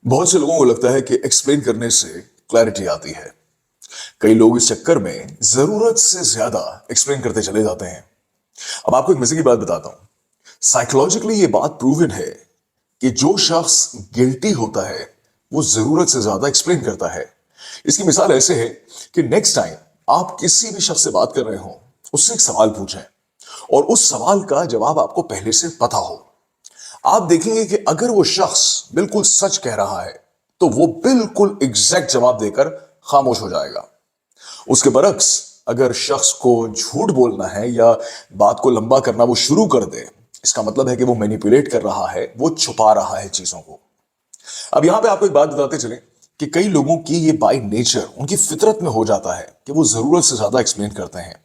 बहुत से लोगों को लगता है कि एक्सप्लेन करने से क्लैरिटी आती है। कई लोग इस चक्कर में जरूरत से ज्यादा एक्सप्लेन करते चले जाते हैं। अब आपको एक मजे की बात बताता हूं। साइकोलॉजिकली ये बात प्रूवन है कि जो शख्स गिल्टी होता है वो जरूरत से ज्यादा एक्सप्लेन करता है। इसकी मिसाल ऐसे है कि नेक्स्ट टाइम आप किसी भी शख्स से बात कर रहे हो, उससे एक सवाल पूछें और उस सवाल का जवाब आपको पहले से पता हो। आप देखेंगे कि अगर वो शख्स बिल्कुल सच कह रहा है तो वो बिल्कुल एग्जैक्ट जवाब देकर खामोश हो जाएगा। उसके बरक्स अगर शख्स को झूठ बोलना है या बात को लंबा करना वो शुरू कर दे, इसका मतलब है कि वो मैनिपुलेट कर रहा है, वो छुपा रहा है चीजों को। अब यहां पे आपको एक बात बताते चले कि कई लोगों की ये बाय नेचर, उनकी फितरत में हो जाता है कि वो जरूरत से ज्यादा एक्सप्लेन करते हैं।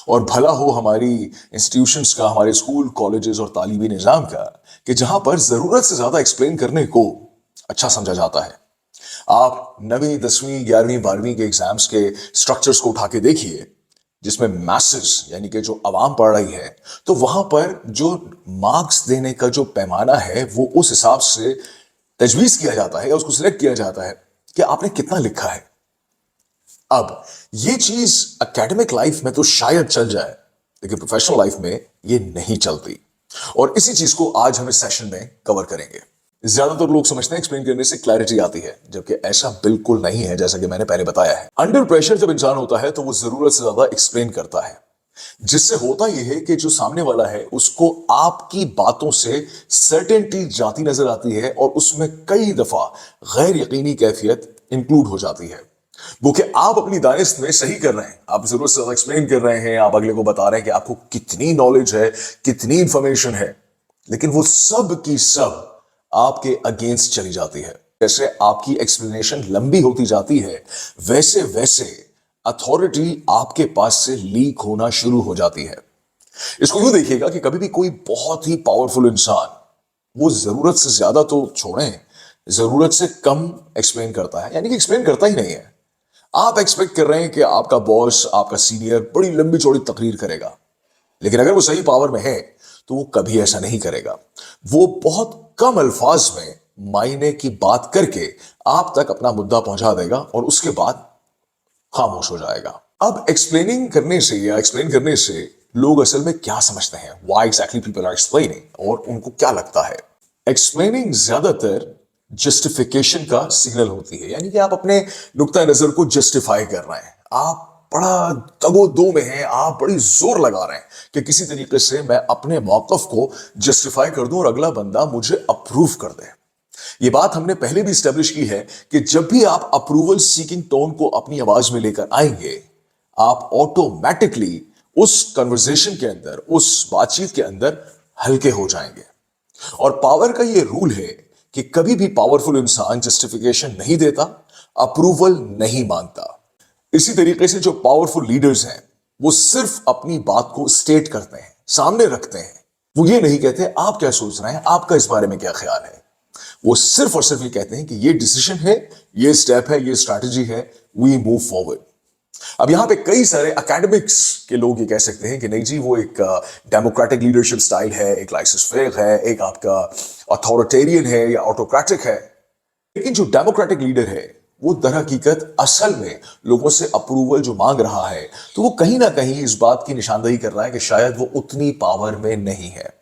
और भला हो हमारी इंस्टीट्यूशंस का, हमारे स्कूल कॉलेजेस और तालीमी निजाम का, कि जहां पर जरूरत से ज्यादा एक्सप्लेन करने को अच्छा समझा जाता है। आप 9वीं 10वीं 11वीं 12वीं के एग्जाम्स के स्ट्रक्चर्स को उठा के देखिए, जिसमें मैसेज यानी कि जो आवाम पढ़ रही है, तो वहां पर जो मार्क्स देने का जो पैमाना है वो उस हिसाब से तजवीज किया जाता है या उसको सिलेक्ट किया जाता है कि आपने कितना लिखा है। अब ये चीज एकेडमिक लाइफ में तो शायद चल जाए, लेकिन प्रोफेशनल लाइफ में ये नहीं चलती। और इसी चीज को आज हम इस सेशन में कवर करेंगे। ज्यादातर लोग समझते हैं एक्सप्लेन करने से क्लैरिटी आती है, जबकि ऐसा बिल्कुल नहीं है। जैसा कि मैंने पहले बताया है, अंडर प्रेशर जब इंसान होता है तो वो जरूरत से ज्यादा एक्सप्लेन करता है, जिससे होता यह है कि जो सामने वाला है उसको आपकी बातों से सर्टेनिटी जाती नजर आती है और उसमें कई दफा गैर यकीनी कैफियत इंक्लूड हो जाती है। वो कि आप अपनी दानिश में सही कर रहे हैं, आप जरूरत से ज्यादा एक्सप्लेन कर रहे हैं, आप अगले को बता रहे हैं कि आपको कितनी नॉलेज है, कितनी इंफॉर्मेशन है, लेकिन वो सब की सब आपके अगेंस्ट चली जाती है। जैसे आपकी एक्सप्लेनेशन लंबी होती जाती है, वैसे वैसे अथॉरिटी आपके पास से लीक होना शुरू हो जाती है। इसको यूं देखिएगा कि कभी भी कोई बहुत ही पावरफुल इंसान वो जरूरत से ज्यादा तो छोड़ें, जरूरत से कम एक्सप्लेन करता है, यानी कि एक्सप्लेन करता ही नहीं है। आप एक्सपेक्ट कर रहे हैं कि आपका बॉस, आपका सीनियर बड़ी लंबी चौड़ी तकरीर करेगा, लेकिन अगर वो सही पावर में है तो वो कभी ऐसा नहीं करेगा। वो बहुत कम अल्फाज में मायने की बात करके आप तक अपना मुद्दा पहुंचा देगा और उसके बाद खामोश हो जाएगा। अब एक्सप्लेनिंग करने से या एक्सप्लेन करने से लोग असल में क्या समझते हैं, why exactly people are explaining, और उनको क्या लगता है। एक्सप्लेनिंग ज्यादातर जस्टिफिकेशन का सिग्नल होती है, यानी कि आप अपने नुक्ता नजर को जस्टिफाई कर रहे हैं, आप बड़ा दगो दो में हैं, आप बड़ी जोर लगा रहे हैं कि किसी तरीके से मैं अपने मौकफ को जस्टिफाई कर दूं और अगला बंदा मुझे अप्रूव कर दे। ये बात हमने पहले भी स्टैब्लिश की है कि जब भी आप अप्रूवल सीकिंग टोन को अपनी आवाज में लेकर आएंगे, आप ऑटोमेटिकली उस कन्वर्सेशन के अंदर, उस बातचीत के अंदर हल्के हो जाएंगे। और पावर का ये रूल है कि कभी भी पावरफुल इंसान जस्टिफिकेशन नहीं देता, अप्रूवल नहीं मांगता। इसी तरीके से जो पावरफुल लीडर्स हैं वो सिर्फ अपनी बात को स्टेट करते हैं, सामने रखते हैं। वो ये नहीं कहते आप क्या सोच रहे हैं, आपका इस बारे में क्या ख्याल है। वो सिर्फ और सिर्फ ये कहते हैं कि ये डिसीजन है, ये स्टेप है, ये स्ट्रैटेजी है, वी मूव फॉरवर्ड। अब यहां पे कई सारे एकेडमिक्स के लोग ये कह सकते हैं कि नहीं जी, वो एक डेमोक्रेटिक लीडरशिप स्टाइल है, एक लाइसेंस फेयर है, एक आपका अथॉरिटेरियन है या ऑटोक्रेटिक है। लेकिन जो डेमोक्रेटिक लीडर है वो दर हकीकत असल में लोगों से अप्रूवल जो मांग रहा है, तो वो कहीं ना कहीं इस बात की निशानदेही कर रहा है कि शायद वो उतनी पावर में नहीं है।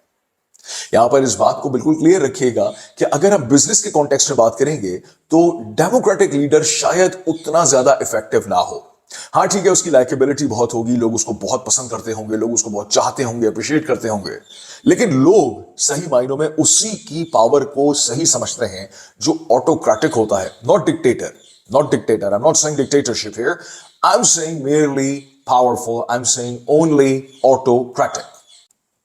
यहां पर इस बात को बिल्कुल क्लियर रखिएगा कि अगर हम बिजनेस के कॉन्टेक्स्ट में बात करेंगे तो डेमोक्रेटिक लीडर शायद उतना ज्यादा इफेक्टिव ना हो। हाँ ठीक है, उसकी लाइकेबिलिटी बहुत होगी, लोग उसको बहुत पसंद करते होंगे, लोग उसको बहुत चाहते होंगे, अप्रिशिएट करते होंगे, लेकिन लोग सही मायनों में उसी की पावर को सही समझते हैं जो ऑटोक्रेटिक होता है, not dictator. Not dictator, I am not saying dictatorship here, I am saying merely powerful, I am saying only autocratic.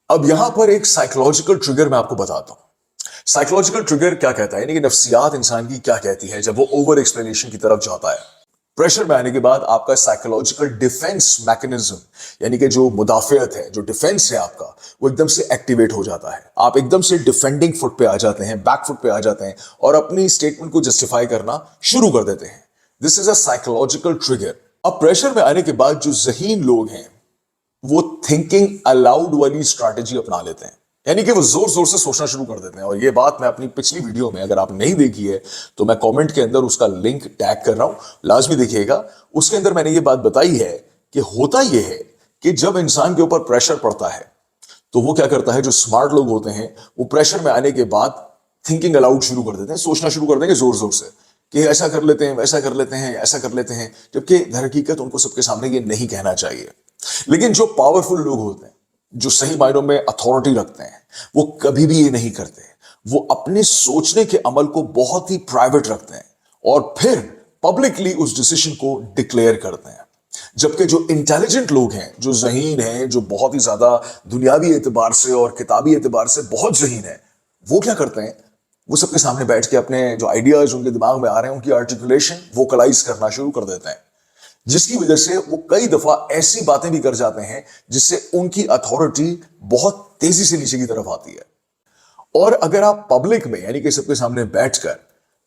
अब यहां पर एक साइकोलॉजिकल ट्रिगर मैं आपको बताता हूं। साइकोलॉजिकल ट्रिगर क्या कहता है, यानी कि नफ्सियात इंसान की क्या कहती है जब वो ओवर एक्सप्लेनेशन की तरफ जाता है। प्रेशर में आने के बाद आपका साइकोलॉजिकल डिफेंस मैकेनिज्म, यानी कि जो मुदाफियत है, जो डिफेंस है आपका, वो एकदम से एक्टिवेट हो जाता है। आप एकदम से डिफेंडिंग फुट पे आ जाते हैं, बैक फुट पे आ जाते हैं और अपनी स्टेटमेंट को जस्टिफाई करना शुरू कर देते हैं। This is a psychological trigger. अब प्रेशर में आने के बाद जो ज़हीन लोग हैं वो थिंकिंग अलाउड वाली स्ट्रैटेजी अपना लेते हैं। यानी कि वो जोर जोर से सोचना शुरू कर देते हैं। और ये बात मैं अपनी पिछली वीडियो में, अगर आप नहीं देखी है तो मैं कमेंट के अंदर उसका लिंक टैग कर रहा हूं, लाजमी देखिएगा। उसके अंदर मैंने ये बात बताई है कि होता ये है कि जब इंसान के ऊपर प्रेशर पड़ता है तो वो क्या करता है, जो स्मार्ट लोग होते हैं वो प्रेशर में आने के बाद थिंकिंग अलाउड शुरू कर देते हैं, सोचना शुरू कर देंगे जोर जोर से कि ऐसा कर लेते हैं, वैसा कर लेते हैं, ऐसा कर लेते हैं, जबकि दर हकीकत उनको सबके सामने ये नहीं कहना चाहिए। लेकिन जो पावरफुल लोग होते हैं, जो सही मायनों में अथॉरिटी रखते हैं, वो कभी भी ये नहीं करते। वो अपने सोचने के अमल को बहुत ही प्राइवेट रखते हैं और फिर पब्लिकली उस डिसीजन को डिक्लेयर करते हैं। जबकि जो इंटेलिजेंट लोग हैं, जो ज़हीन हैं, जो बहुत ही ज्यादा दुनियावी एतबार से और किताबी एतबार से बहुत ज़हीन है, वो क्या करते हैं, वो सबके सामने बैठ के अपने जो आइडियाज उनके दिमाग में आ रहे हैं उनकी आर्टिकुलेशन वोकलाइज करना शुरू कर देते हैं, जिसकी वजह से वो कई दफा ऐसी बातें भी कर जाते हैं जिससे उनकी अथॉरिटी बहुत तेजी से नीचे की तरफ आती है। और अगर आप पब्लिक में यानी कि सबके सामने बैठकर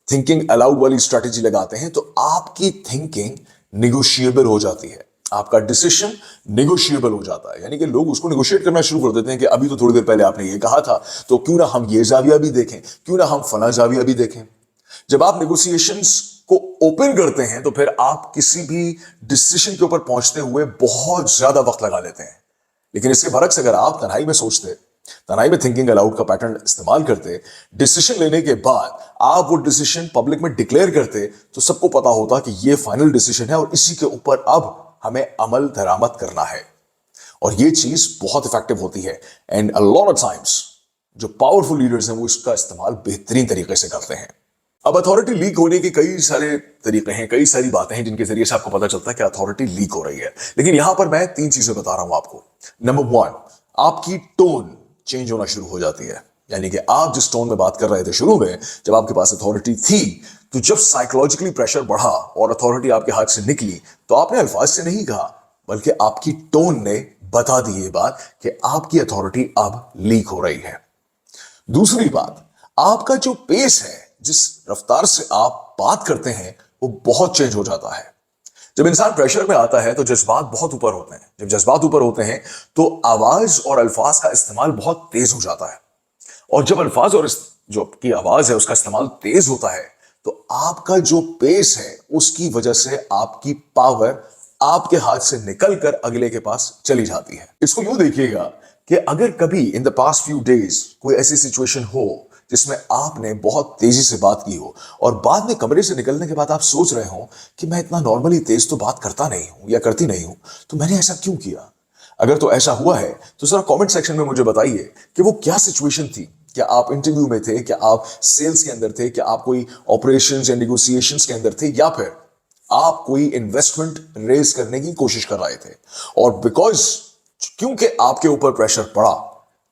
थिंकिंग अलाउड वाली स्ट्रेटेजी लगाते हैं तो आपकी थिंकिंग निगोशिएबल हो जाती है, आपका डिसीजन निगोशिएबल हो जाता है। यानी कि लोग उसको निगोशिएट करना शुरू कर देते हैं कि अभी तो थोड़ी देर पहले आपने ये कहा था, तो क्यों ना हम ये जाविया भी देखें, क्यों ना हम फला जाविया भी देखें। जब आप नेगोशिएशंस को ओपन करते हैं तो फिर आप किसी भी डिसीजन के ऊपर पहुंचते हुए बहुत ज्यादा वक्त लगा लेते हैं। लेकिन इसके बरक्स अगर आप तन्हाई में सोचते, तन्हाई में थिंकिंग अलाउड का पैटर्न इस्तेमाल करते, डिसीजन लेने के बाद आप वो डिसीजन पब्लिक में डिक्लेयर करते, तो सबको पता होता कि ये फाइनल डिसीजन है और इसी के ऊपर अब हमें अमल दरामद करना है। और ये चीज बहुत इफेक्टिव होती है and a lot of times जो पावरफुल लीडर्स हैं वो इसका इस्तेमाल बेहतरीन तरीके से करते हैं। अब अथॉरिटी लीक होने के कई सारे तरीके हैं, कई सारी बातें हैं जिनके जरिए से आपको पता चलता है कि अथॉरिटी लीक हो रही है। लेकिन यहां पर मैं 3 चीजें बता रहा हूं आपको। नंबर 1, आपकी टोन चेंज होना शुरू हो जाती है। यानी कि आप जिस टोन में बात कर रहे थे शुरू में, जब आपके पास अथॉरिटी थी, तो जब साइकोलॉजिकली प्रेशर बढ़ा और अथॉरिटी आपके हाथ से निकली, तो आपने अल्फाज से नहीं कहा, बल्कि आपकी टोन ने बता दी ये बात कि आपकी अथॉरिटी अब लीक हो रही है। दूसरी बात, आपका जो पेस है, जिस रफ्तार से आप बात करते हैं, वो बहुत चेंज हो जाता है। जब इंसान प्रेशर में आता है तो जज्बात बहुत ऊपर होते हैं। जब जज्बात ऊपर होते हैं तो आवाज और अल्फाज का इस्तेमाल बहुत तेज हो जाता है। और जब अल्फाज और जो की आवाज है उसका इस्तेमाल तेज होता है तो आपका जो पेस है उसकी वजह से आपकी पावर आपके हाथ से निकलकर अगले के पास चली जाती है। इसको यूं देखिएगा कि अगर कभी in the past few days कोई ऐसी सिचुएशन हो जिसमें आपने बहुत तेजी से बात की हो और बाद में कमरे से निकलने के बाद आप सोच रहे हो कि मैं इतना नॉर्मली तेज तो बात करता नहीं हूं या करती नहीं हूं, तो मैंने ऐसा क्यों किया। अगर तो ऐसा हुआ है तो जरा कमेंट सेक्शन में मुझे बताइए कि वो क्या सिचुएशन थी। क्या आप इंटरव्यू में थे, क्या आप सेल्स के अंदर थे, क्या आप कोई ऑपरेशंस या नेगोशिएशंस के अंदर थे, या फिर आप कोई इन्वेस्टमेंट रेज करने की कोशिश कर रहे थे और बिकॉज क्योंकि आपके ऊपर प्रेशर पड़ा,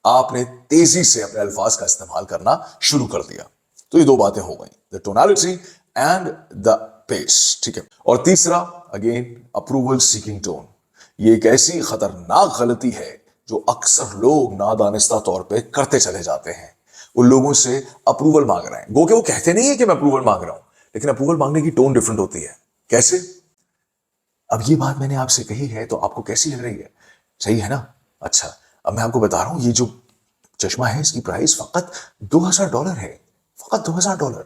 आपने तेजी से अपने अल्फाज का इस्तेमाल करना शुरू कर दिया। तो ये 2 बातें हो गई, the tonality and the pace, ठीक है। और तीसरा, अगेन, अप्रूवल सीकिंग टोन। ये एक ऐसी खतरनाक गलती है जो अक्सर लोग नादानिस्ता तौर पे करते चले जाते हैं। उन लोगों से अप्रूवल मांग रहे हैं, गो के वो कहते नहीं है कि मैं अप्रूवल मांग रहा हूं, लेकिन अप्रूवल मांगने की टोन डिफरेंट होती है। कैसे? अब ये बात मैंने आपसे कही है तो आपको कैसी लग रही है? सही है ना? अच्छा, अब मैं आपको बता रहा हूं, ये जो चश्मा है इसकी प्राइस फकत $2000 है, फकत $2000।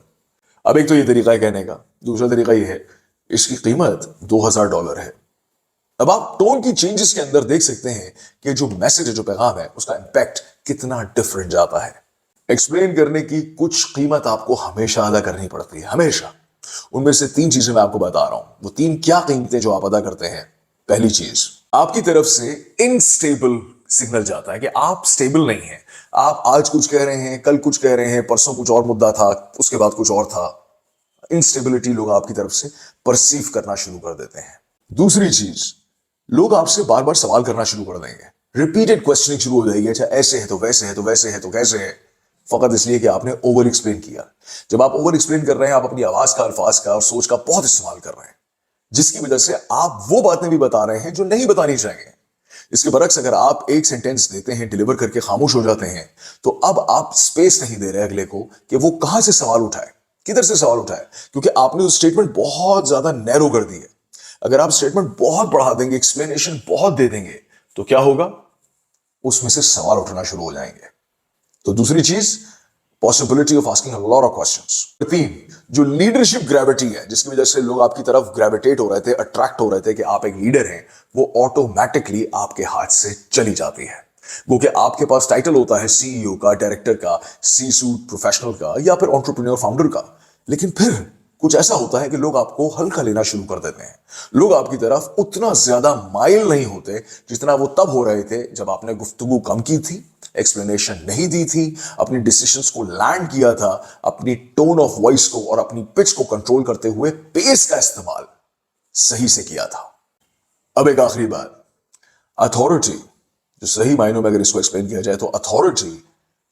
अब एक तो ये तरीका है कहने का, दूसरा तरीका ये है इसकी कीमत $2000 है। अब आप टोन की चेंजेस के अंदर देख सकते हैं कि जो मैसेज है, जो पैगाम है, उसका इंपैक्ट कितना डिफरेंट जाता है। एक्सप्लेन करने की कुछ कीमत आपको हमेशा अदा करनी पड़ती है, हमेशा। उनमें से 3 चीजें मैं आपको बता रहा हूं। वो 3 क्या कीमतें जो आप अदा करते हैं? पहली चीज, आपकी तरफ से इनस्टेबल सिग्नल जाता है कि आप स्टेबल नहीं हैं। आप आज कुछ कह रहे हैं, कल कुछ कह रहे हैं, परसों कुछ और मुद्दा था, उसके बाद कुछ और था। इंस्टेबिलिटी लोग आपकी तरफ से परसीव करना शुरू कर देते हैं। दूसरी चीज, लोग आपसे बार बार सवाल करना शुरू कर देंगे, रिपीटेड क्वेश्चनिंग शुरू हो जाएगी। अच्छा, ऐसे है तो वैसे है, तो वैसे है तो कैसे है, फकत इसलिए कि आपने ओवर एक्सप्लेन किया। जब आप ओवर एक्सप्लेन कर रहे हैं, आप अपनी आवाज का, अल्फाज का और सोच का बहुत इस्तेमाल कर रहे हैं, जिसकी वजह से आप वो बातें भी बता रहे हैं जो नहीं बतानी चाहिए। इसके बरक्स अगर आप एक सेंटेंस देते हैं, डिलीवर करके खामोश हो जाते हैं, तो अब आप स्पेस नहीं दे रहे अगले को कि वो कहां से सवाल उठाए, किधर से सवाल उठाए, क्योंकि आपने उस स्टेटमेंट बहुत ज्यादा नैरो कर दी है। अगर आप स्टेटमेंट बहुत बढ़ा देंगे, एक्सप्लेनेशन बहुत दे देंगे, तो क्या होगा? उसमें से सवाल उठना शुरू हो जाएंगे। तो दूसरी चीज, possibility of asking a lot of questions. तीन, जो लीडरशिप ग्रेविटी है जिसकी वजह से लोग आपकी तरफ ग्रेविटेट हो रहे थे, अट्रैक्ट हो रहे थे कि आप एक लीडर हैं, वो ऑटोमेटिकली आपके हाथ से चली जाती है। वो कि आपके पास टाइटल होता है सीईओ का, डायरेक्टर का, सी सूट प्रोफेशनल का, या फिर एंटरप्रेन्योर फाउंडर का, लेकिन फिर कुछ ऐसा होता है कि लोग आपको हल्का लेना शुरू कर देते हैं। लोग आपकी तरफ उतना ज्यादा माइल नहीं होते जितना वो तब हो रहे थे जब आपने गुफ्तगू कम की थी, एक्सप्लेनेशन नहीं दी थी, अपनी डिसीजंस को लैंड किया था, अपनी टोन ऑफ वॉइस को और अपनी पिच को कंट्रोल करते हुए पेस का इस्तेमाल सही से किया था। अब एक आखिरी बात, अथॉरिटी, जो सही मायनों में अगर इसको एक्सप्लेन किया जाए तो अथॉरिटी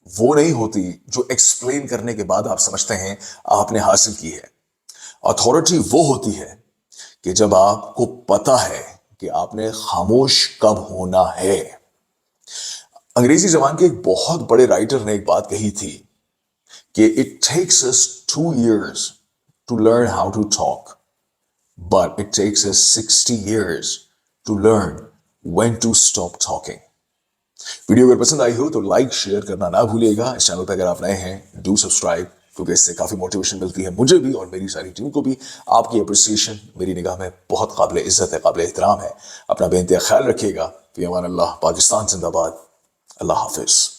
वो नहीं होती जो एक्सप्लेन करने के बाद आप समझते हैं आपने हासिल की है। अथॉरिटी वो होती है कि जब आपको पता है कि आपने खामोश कब होना है। अंग्रेजी जबान के एक बहुत बड़े राइटर ने एक बात कही थी कि it takes us 2 years to learn how to talk, but it takes us 60 years to learn when to stop talking. Video अगर पसंद आई हो तो लाइक शेयर करना ना भूलिएगा। इस चैनल पर अगर आप नए हैं डू सब्सक्राइब, क्योंकि इससे काफी मोटिवेशन मिलती है मुझे भी और मेरी सारी टीम को भी। आपकी अप्रिसिएशन मेरी निगाह में बहुत काबिल इज्जत है, काबिल एहतराम है। अपना बेइंतहा ख्याल रखिएगा। फी अमान अल्लाह। पाकिस्तान जिंदाबाद। अल्लाह हाफिज।